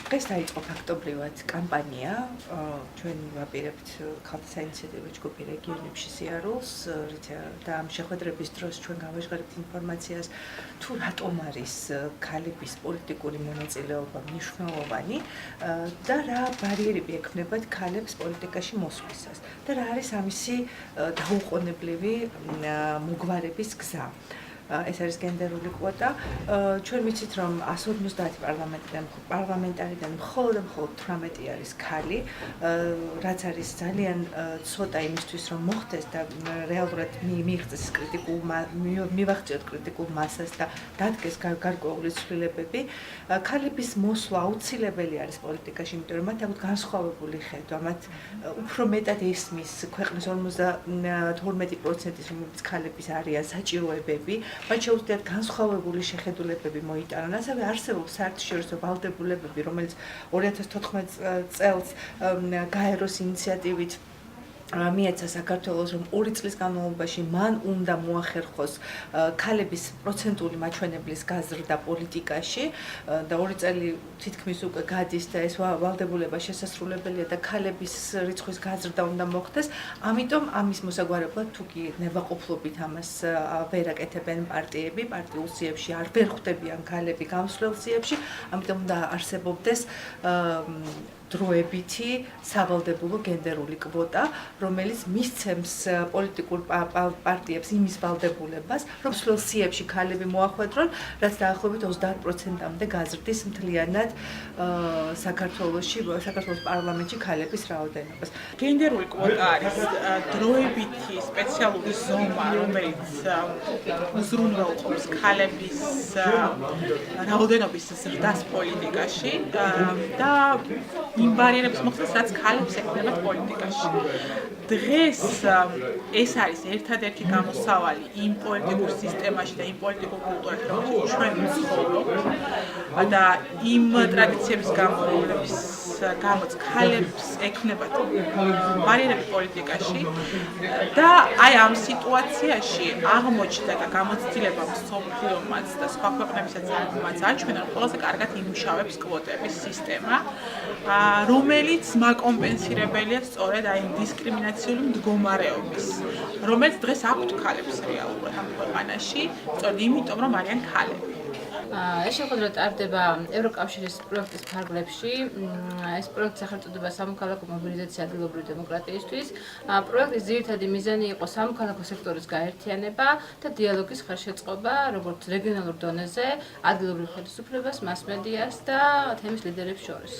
დღეს დაიწყო ფაქტობრივად კამპანია, ჩვენ ვაპირებთ ქალთა საინიციატივო ჯგუფი რეგიონებში სიარულს და ამ შეხვედრების დროს ჩვენ გავაჟღერებთ ინფორმაციას თუ რატომ არის ქალების პოლიტიკური მონაწილეობა მნიშვნელოვანი და რა ბარიერები ექმნებათ ქალებს პოლიტიკაში მოსვლისას და რა არის ამისი დაუყოვნებლივი მოგვარების გზა. ეს არის გენდერული კვოტა. ჩვენ ვიცით, რომ 150 პარლამენტარიდან მხოლოდ 18 არის ქალი, რაც არის ძალიან ცოტა იმისთვის, რომ მოხდეს და რეალურად მიიღწეს მივახციოთ კრიტიკულ მასას და დადგეს გარკვეული ცვლილებები. ქალების მოსვლა აუცილებელი არის პოლიტიკაში, იმიტომ რომ მათ აქვთ განსხვავებული ხედვა, მათ უფრო მეტად ესმის ქვეყნის 52%-ის, რომელიც ქალების არიან საჭიროებები. მათ შეუძლიათ განსხვავებული შეხედულებები მოიტანონ. ასევე არსებობს საერთაშორისო ვალდებულებები, რომელიც 2014 წელს გაეროს ინიციატივით მიეცა საქართველოს, რომ 2 წლის განმავლობაში მან უნდა მოახერხოს ქალების პროცენტული მაჩვენებლის გაზრდა პოლიტიკაში და 2 წელი თითქმის უკვე გადის და ეს ვალდებულება შესასრულებელია და ქალების რიცხვის გაზრდა უნდა მოხდეს. ამიტომ ამის მოსაგვარებლად თუ კი ნებაყოფლობით ამას ვერ აკეთებენ პარტიები, პარტიულ სიებში ვერ ხვდებიან ქალები გამსვლელ სიებში, ამიტომ უნდა არსებობდეს დროებითი სავალდებულო გენდერული კვოტა, რომელიც მისცემს პოლიტიკურ პარტიებს იმის ვალდებულებას, რომ მსვლელ სიებში ქალები მოახვედრონ, რაც დაახლოებით 30%-მდე გაზრდის მთლიანად საქართველოს პარლამენტში ქალების რაოდენობას. გენდერული კვოტა არის დროებითი სპეციალური ზომა, რომელიც უზრუნველყოფს ქალების რაოდენობის ზრდას პოლიტიკაში და იმ ბარიერებს მოხდეს, რაც ქალებს ექმნებათ პოლიტიკაში. დღეს ეს არის ერთადერთი გამოსავალი იმ პოლიტიკურ სისტემაში და იმ პოლიტიკურ კულტურაში, რომელშიც ჩვენ ვცხოვრობთ და იმ ტრადიციების გამორჩევის გამოც ქალებს ექმნებათ ბარიერები პოლიტიკაში და აი ამ სიტუაციაში აღმოჩნდა და გამოცდილება მსოფლიომაც და სხვა ქვეყნებისაც აჩვენა, რომ ყველაზე კარგად იმუშავებს კვოტების სისტემა, რომელიც მაკომპენსირებელია სწორედ აი დისკრიმინაციული მდგომარეობის, რომელიც დღეს აქვთ ქალებს რეალურად ამ ქვეყანაში, სწორედ იმიტომ, რომ არიან ქალები. ეს შეხვედრა ტარდება ევროკავშირის პროექტის ფარგლებში. ეს პროექტი სახელწოდება სამოქალაქო მობილიზაცია ადგილობრივი დემოკრატიისთვის. პროექტის ძირითადი მიზანი იყო სამოქალაქო სექტორის გაერთიანება და დიალოგის ხელშეწყობა, როგორც რეგიონალურ დონეზე, ადგილობრივ ხელისუფლებას, მასმედიას და თემის ლიდერებს შორის.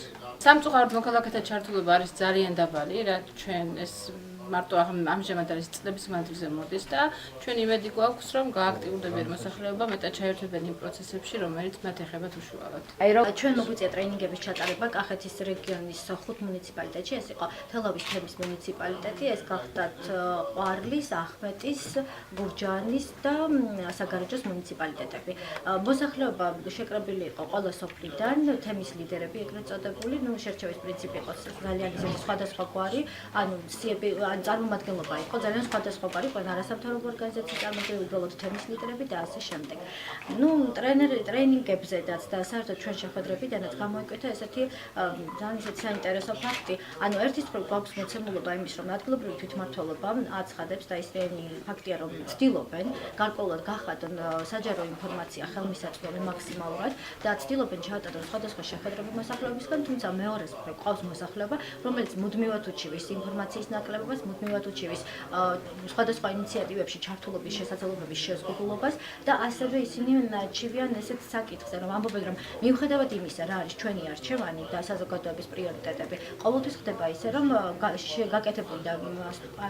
სამწუხაროდ მოქალაქეთა ჩართულობა არის ძალიან დაბალი, რაც ჩვენ ეს მარტო ამჟამად არის წლების მანძილზე მოდის და ჩვენ იმედი გვაქვს, რომ გააქტიურდებიან მოსახლეობა, მეტად ჩაერთვებიან იმ პროცესებში, რომელიც მათ ეხებათ უშუალოდ. ჩვენ მოგვიწია ტრეინინგების ჩატარება კახეთის რეგიონის 5 მუნიციპალიტეტში, ეს იყო თელავის თემის მუნიციპალიტეტი, ეს გახდათ ყვარლის, ახმეტის, გურჯაანის და საგარეჯოს მუნიციპალიტეტები. მოსახლეობა შეკრებილი იყო ყველა სოფლიდან, თემის ლიდერები ეგრეთ წოდებული, შერჩევის პრინციპი იყო ძალიან ისეთი სხვადასხვაგვარი, სიები წარმომადგენლობა იყო ძალიან სხვადასხვაგვარი, ყველა არასამთავრობო ორგანიზაციის წარმომადგენლები, ბოლოდ თემის ლიდერები და ასე შემდეგ. ტრეინინგებზედაც და საერთოდ ჩვენ შეხვედრებიდანაც გამოიკვეთა ესეთი ძალიან ისეთი საინტერესო ფაქტი. ერთის მხრივ გვაქვს მოცემულობა იმის, რომ ადგილობრივი თვითმმართველობა აცხადებს და ის ფაქტია, რომ ცდილობენ გარკვეულად გახადონ საჯარო ინფორმაცია ხელმისაწვდომი მაქსიმალურად და ცდილობენ ჩაატარონ სხვადასხვა შეხვედრები მოსახლეობისგან, თუმცა მეორეს მხრივ ყავს მოსახლეობა, რომელიც მუდმივად უჩივის ინფორმაციის ნაკლებობას, მუდმივად უჩივის სხვადასხვა ინიციატივებში ჩართულობის შესაძლებლობების შეზღუდულობას და ასევე ისინი ჩივიან ესეთ საკითხზე, რომ ამბობენ, რომ მიუხედავად იმისა, რა არის ჩვენი არჩევანი და საზოგადოების პრიორიტეტები, ყოველთვის ხდება ისე, რომ გაკეთებული და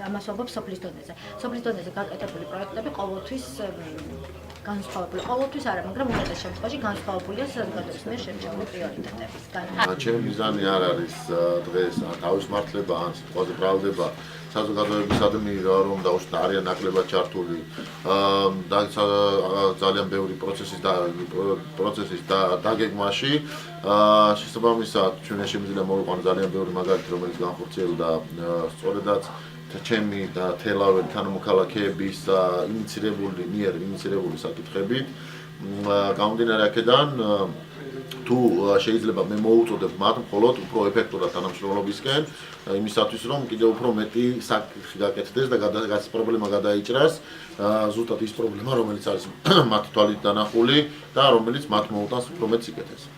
ამას ვამბობ სოფლის დონეზე. სოფლის დონეზე გაკეთებული პროექტები ყოველთვის განსხვავებული, ყოველთვის არა, მაგრამ უმეტეს შემთხვევაში განსხვავებულია საზოგადოების მიერ შერჩეული პრიორიტეტებისგან. ჩემი მიზანი არ არის დღეს თავისმართლება ან სიტყვაზე ბრალდება საზოგადოებისადმი, რომ დაუშვათ არიან ნაკლებად ჩართული და ძალიან ბევრი პროცესის დაგეგმვაში. შესაბამისად, ჩვენ შემიძლია მოვიყვანოთ ძალიან ბევრი მაგალითი, რომელიც განხორციელდა სწორედაც ჩემი და თელავერი თანამოქალაქეების ინიცირებული საკითხებით. გამომდინარე აქედან თუ შეიძლება მე მოუწოდებ მათ მხოლოდ უფრო ეფექტურად თანამშრომლობისკენ, იმისათვის რომ კიდევ უფრო მეტი საკითხი გაკეთდეს და პრობლემა გადაიჭრას, ზუსტად ის პრობლემა, რომელიც არის მათ თვალით დანახული და რომელიც მათ მოუტანს უფრო მეტ სიკეთეს.